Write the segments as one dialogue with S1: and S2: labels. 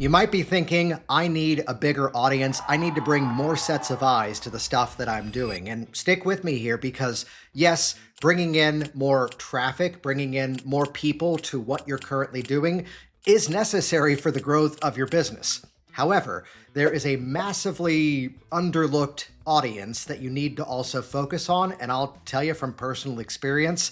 S1: You might be thinking, I need a bigger audience. I need to bring more sets of eyes to the stuff that I'm doing. And stick with me here because, yes, bringing in more traffic, bringing in more people to what you're currently doing is necessary for the growth of your business. However, there is a massively underlooked audience that you need to also focus on. And I'll tell you from personal experience,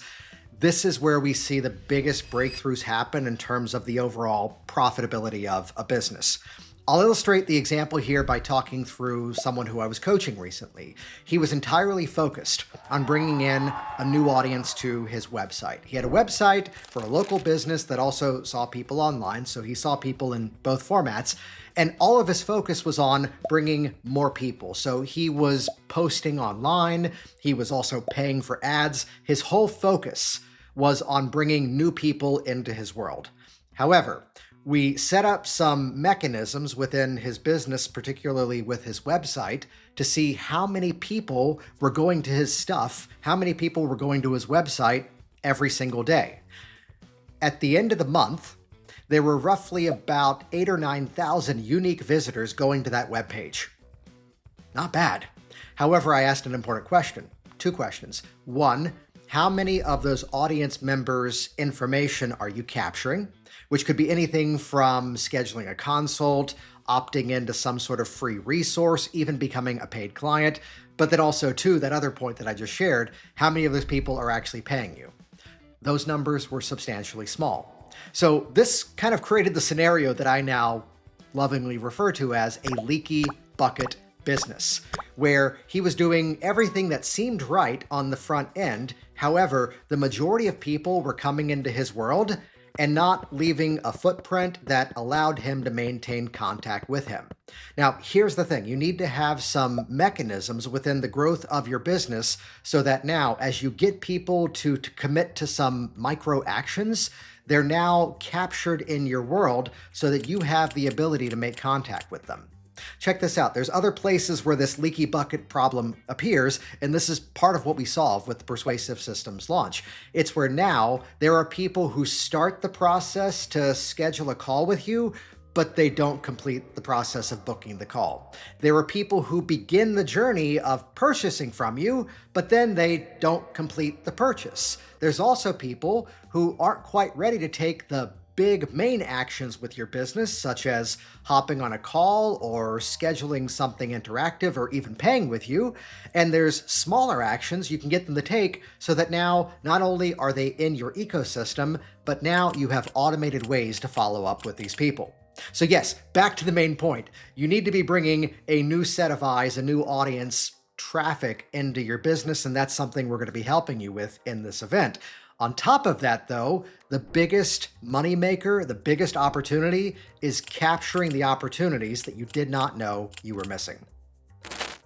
S1: this is where we see the biggest breakthroughs happen in terms of the overall profitability of a business. I'll illustrate the example here by talking through someone who I was coaching recently. He was entirely focused on bringing in a new audience to his website. He had a website for a local business that also saw people online, so he saw people in both formats, and all of his focus was on bringing more people. So he was posting online, he was also paying for ads. His whole focus was on bringing new people into his world. However, we set up some mechanisms within his business, particularly with his website, to see how many people were going to his stuff, how many people were going to his website every single day. At the end of the month, there were roughly about 8,000 or 9,000 unique visitors going to that webpage. Not bad. However, I asked an important question, two questions. One, how many of those audience members' information are you capturing? Which could be anything from scheduling a consult, opting into some sort of free resource, even becoming a paid client. But then also, too, that other point that I just shared, how many of those people are actually paying you? Those numbers were substantially small. So this kind of created the scenario that I now lovingly refer to as a leaky bucket business, where he was doing everything that seemed right on the front end. However, the majority of people were coming into his world and not leaving a footprint that allowed him to maintain contact with him. Now, here's the thing. You need to have some mechanisms within the growth of your business so that now, as you get people to commit to some micro actions, they're now captured in your world so that you have the ability to make contact with them. Check this out. There's other places where this leaky bucket problem appears, and this is part of what we solve with the Persuasive Systems launch. It's where now there are people who start the process to schedule a call with you, but they don't complete the process of booking the call. There are people who begin the journey of purchasing from you, but then they don't complete the purchase. There's also people who aren't quite ready to take the big main actions with your business, such as hopping on a call or scheduling something interactive or even paying with you. And there's smaller actions you can get them to take so that now not only are they in your ecosystem, but now you have automated ways to follow up with these people. So yes, back to the main point. You need to be bringing a new set of eyes, a new audience, traffic into your business, and that's something we're going to be helping you with in this event. On top of that, though, the biggest moneymaker, the biggest opportunity is capturing the opportunities that you did not know you were missing.